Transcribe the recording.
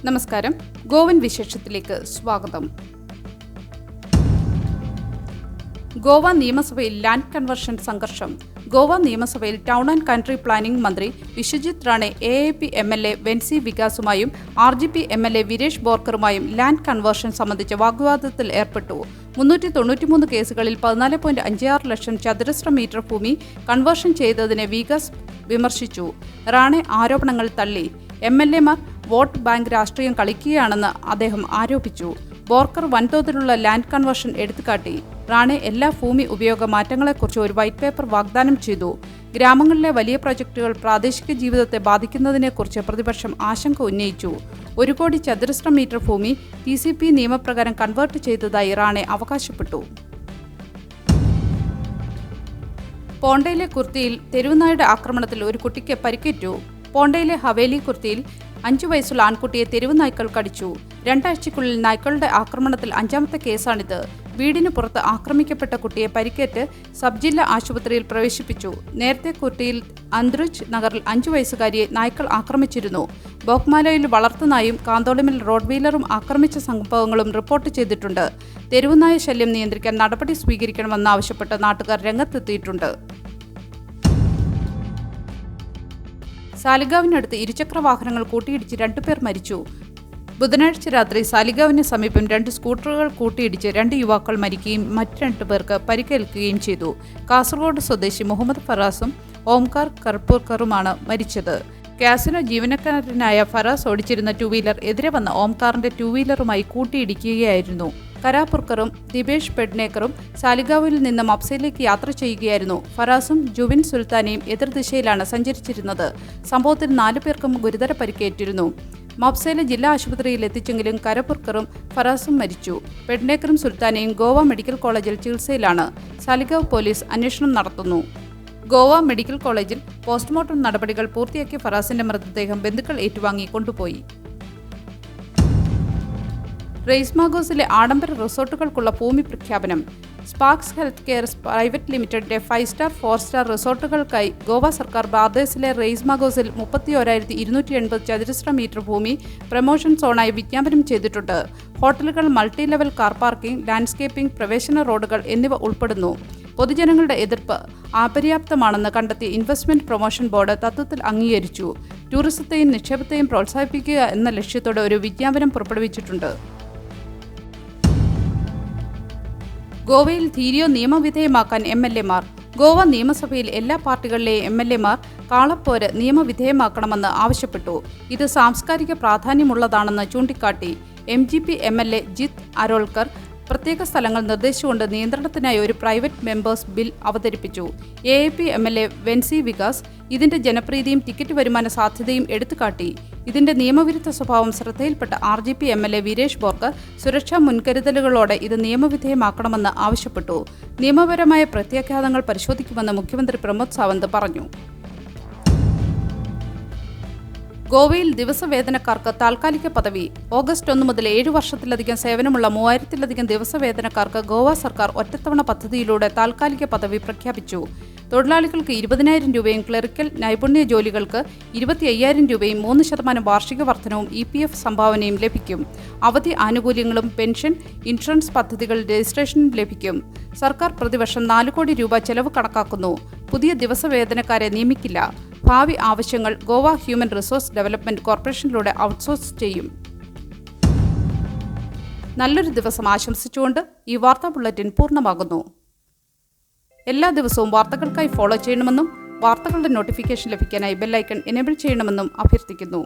നമസ്കാരം. ഗോവൻ വിശേഷത്തിലേക്ക് സ്വാഗതം. ഗോവ നിയമസഭയിൽ ലാൻഡ് കൺവേർഷൻ സംഘർഷം. ഗോവ നിയമസഭയിൽ ടൗൺ ആൻഡ് കൺട്രി പ്ലാനിംഗ് മന്ത്രി വിശ്വജിത് റാണെ AAP MLA വെൻസി വികാസുമായും RGP MLA വിരേഷ് ബോർക്കറുമായും ലാൻഡ് കൺവേർഷൻ സംബന്ധിച്ച വാഗ്വാദത്തിൽ ഏർപ്പെട്ടു. 393 കേസുകളിൽ 14.56 ലക്ഷം ചതുരശ്ര മീറ്റർ ഭൂമി കൺവേർഷൻ ചെയ്തതിനെ വികാസ് വിമർശിച്ചു. റാണെ ആരോപണങ്ങൾ തള്ളി. MLA-മാർ വോട്ട് ബാങ്ക് രാഷ്ട്രീയം കളിക്കുകയാണെന്ന് അദ്ദേഹം ആരോപിച്ചു. ബോർക്കർ വൻതോതിലുള്ള ലാൻഡ് കൺവേർഷൻ എടുത്തുകാട്ടി. റാണെ എല്ലാ ഭൂമി ഉപയോഗ മാറ്റങ്ങളെക്കുറിച്ച് ഒരു വൈറ്റ് പേപ്പർ വാഗ്ദാനം ചെയ്തു. ഗ്രാമങ്ങളിലെ വലിയ പ്രൊജക്ടുകൾ പ്രാദേശിക ജീവിതത്തെ ബാധിക്കുന്നതിനെക്കുറിച്ച് പ്രതിപക്ഷം ആശങ്ക ഉന്നയിച്ചു. 1 കോടി ചതുരശ്ര മീറ്റർ ഭൂമി TCP നിയമപ്രകാരം കൺവേർട്ട് ചെയ്തതായി റാണെ അവകാശപ്പെട്ടു. പോണ്ടയിലെ കുർത്തിയിൽ തെരുവുനായുടെ ആക്രമണത്തിൽ ഒരു കുട്ടിക്ക് പരിക്കേറ്റു. പോണ്ടയിലെ ഹവേലി കുർത്തിയിൽ 5 വയസ്സുള്ള ആൺകുട്ടിയെ തെരുവ് നായ്ക്കൾ കടിച്ചു. 2 ആഴ്ചയ്ക്കുള്ളിൽ നായ്ക്കളുടെ ആക്രമണത്തിൽ 5ാമത്തെ കേസാണിത്. വീടിന് പുറത്ത് ആക്രമിക്കപ്പെട്ട കുട്ടിയെ പരിക്കേറ്റ് സബ് ജില്ലാ ആശുപത്രിയിൽ പ്രവേശിപ്പിച്ചു. നേരത്തെ കുർത്തിയിൽ അന്ത്രുജ് നഗറിൽ 5 വയസ്സുകാരിയെ നായ്ക്കൾ ആക്രമിച്ചിരുന്നു. ബോക്മാലോയിൽ വളർത്തുനായും കാന്തോളിമിൽ റോഡ് വീലറും ആക്രമിച്ച സംഭവങ്ങളും റിപ്പോർട്ട് ചെയ്തിട്ടുണ്ട്. തെരുവുനായ ശല്യം നിയന്ത്രിക്കാൻ നടപടി സ്വീകരിക്കണമെന്നാവശ്യപ്പെട്ട് നാട്ടുകാർ രംഗത്തെത്തിയിട്ടുണ്ട്. സാലിഗാവിനടുത്ത് ഇരുചക്ര വാഹനങ്ങൾ കൂട്ടിയിടിച്ച് 2 പേർ മരിച്ചു. ബുധനാഴ്ച രാത്രി സാലിഗാവിന് സമീപം 2 സ്കൂട്ടറുകൾ കൂട്ടിയിടിച്ച് 2 യുവാക്കൾ മരിക്കുകയും മറ്റ് 2 പേർക്ക് പരിക്കേൽക്കുകയും ചെയ്തു. കാസർഗോഡ് സ്വദേശി മുഹമ്മദ് ഫറാസും ഓംകാർ കർപ്പൂർക്കറുമാണ് മരിച്ചത്. കാസിനോ ജീവനക്കാരനായ ഫറാസ് ഓടിച്ചിരുന്ന 2 വീലർ എതിരെ വന്ന ഓംകാറിന്റെ 2 വീലറുമായി കൂട്ടിയിടിക്കുകയായിരുന്നു. കരാപുർക്കറും ദിബേഷ് പെഡ്നേക്കറും സാലിഗാവിൽ നിന്ന് മപ്സയിലേക്ക് യാത്ര ചെയ്യുകയായിരുന്നു. ഫറാസും ജുബിൻ സുൽത്താനയും എതിർദിശയിലാണ് സഞ്ചരിച്ചിരുന്നത്. സംഭവത്തിൽ 4 പേർക്കും ഗുരുതര പരിക്കേറ്റിരുന്നു. മപ്സയിലെ ജില്ലാ ആശുപത്രിയിൽ എത്തിച്ചെങ്കിലും കരപുർക്കറും ഫറാസും മരിച്ചു. പെഡ്നേക്കറും സുൽത്താനയും ഗോവ മെഡിക്കൽ കോളേജിൽ ചികിത്സയിലാണ്. സാലിഗാവ് പോലീസ് അന്വേഷണം നടത്തുന്നു. ഗോവ മെഡിക്കൽ കോളേജിൽ പോസ്റ്റ്മോർട്ടം നടപടികൾ പൂർത്തിയാക്കിയ ഫറാസിന്റെ മൃതദേഹം ബന്ധുക്കൾ ഏറ്റുവാങ്ങി കൊണ്ടുപോയി. റെയ്സ്മാഗോസിലെ ആഡംബര റിസോർട്ടുകൾക്കുള്ള ഭൂമി പ്രഖ്യാപനം. സ്പാർക്സ് ഹെൽത്ത് കെയർ പ്രൈവറ്റ് ലിമിറ്റഡിന്റെ 5 സ്റ്റാർ 4 സ്റ്റാർ റിസോർട്ടുകൾക്കായി ഗോവ സർക്കാർ ബാർദേസിലെ റെയ്സ്മാഗോസിൽ 31,280 ചതുരശ്ര മീറ്റർ ഭൂമി പ്രമോഷൻ സോണായി വിജ്ഞാപനം ചെയ്തിട്ടുണ്ട്. ഹോട്ടലുകൾ, multi level car parking, landscaping, പ്രവേശന റോഡുകൾ എന്നിവ ഉൾപ്പെടുന്നു. പൊതുജനങ്ങളുടെ എതിർപ്പ് അപര്യാപ്തമാണെന്ന് കണ്ടെത്തി ഇൻവെസ്റ്റ്മെന്റ് പ്രൊമോഷൻ ബോർഡ് തത്വത്തിൽ അംഗീകരിച്ചു. ടൂറിസത്തെയും നിക്ഷേപത്തെയും പ്രോത്സാഹിപ്പിക്കുക എന്ന ലക്ഷ്യത്തോടെ ഒരു വിജ്ഞാപനം പുറപ്പെടുവിച്ചിട്ടുണ്ട്. ഗോവയിൽ തീരിയോ നിയമവിധേയമാക്കാൻ MLA-മാർ. ഗോവ നിയമസഭയിൽ എല്ലാ പാർട്ടികളിലെയും MLA-മാർ കാളപ്പോര് നിയമവിധേയമാക്കണമെന്ന് ആവശ്യപ്പെട്ടു. ഇത് സാംസ്കാരിക പ്രാധാന്യമുള്ളതാണെന്ന് ചൂണ്ടിക്കാട്ടി. MGP MLA ജിത് അരോൾക്കർ പ്രത്യേക സ്ഥലങ്ങൾ നിർദ്ദേശിച്ചുകൊണ്ട് നിയന്ത്രണത്തിനായി ഒരു പ്രൈവറ്റ് മെമ്പേഴ്സ് ബിൽ അവതരിപ്പിച്ചു. AAP MLA വെൻസി വികാസ് ഇതിന്റെ ജനപ്രീതിയും ടിക്കറ്റ് വരുമാന സാധ്യതയും എടുത്തുകാട്ടി. ഇതിന്റെ നിയമവിരുദ്ധ സ്വഭാവം ശ്രദ്ധയിൽപ്പെട്ട RGP MLA വിരേഷ് ബോർക്കർ സുരക്ഷാ മുൻകരുതലുകളോടെ ഇത് നിയമവിധേയമാക്കണമെന്ന് ആവശ്യപ്പെട്ടു. നിയമപരമായ പ്രത്യാഘാതങ്ങൾ പരിശോധിക്കുമെന്ന് മുഖ്യമന്ത്രി പ്രമോദ് സാവന്ത് പറഞ്ഞു. ഗോവയിൽ ദിവസവേതനക്കാർക്ക് താൽക്കാലിക പദവി. ഓഗസ്റ്റ് 1 മുതൽ 7 വർഷത്തിലധികം സേവനമുള്ള 3000-ലധികം ദിവസവേതനക്കാർക്ക് ഗോവ സർക്കാർ ഒറ്റത്തവണ പദ്ധതിയിലൂടെ താൽക്കാലിക പദവി പ്രഖ്യാപിച്ചു. തൊഴിലാളികൾക്ക് 20,000 രൂപയും ക്ലറിക്കൽ നൈപുണ്യ ജോലികൾക്ക് 25,000 രൂപയും 3% വാർഷിക വർധനവും EPF സംഭാവനയും ലഭിക്കും. അവധി ആനുകൂല്യങ്ങളും പെൻഷൻ, ഇൻഷുറൻസ് പദ്ധതികൾ രജിസ്ട്രേഷനും ലഭിക്കും. സർക്കാർ പ്രതിവർഷം 4 കോടി രൂപ ചെലവ് കണക്കാക്കുന്നു. പുതിയ ദിവസവേതനക്കാരെ നിയമിക്കില്ല. ഭാവി ആവശ്യങ്ങൾ ഗോവ ഹ്യൂമൻ റിസോഴ്സ് ഡെവലപ്മെന്റ് കോർപ്പറേഷനിലൂടെ ഔട്ട്സോഴ്സ് ചെയ്യും. നല്ലൊരു ദിവസം ആശംസിച്ചുകൊണ്ട് ഈ വാർത്താ ബുള്ളറ്റിൻ പൂർണ്ണമാകുന്നു. എല്ലാ ദിവസവും വാർത്തകൾക്കായി ഫോളോ ചെയ്യണമെന്നും വാർത്തകളുടെ നോട്ടിഫിക്കേഷൻ ലഭിക്കാനായി ബെല്ലൈക്കൺ എനേബിൾ ചെയ്യണമെന്നും അഭ്യർത്ഥിക്കുന്നു.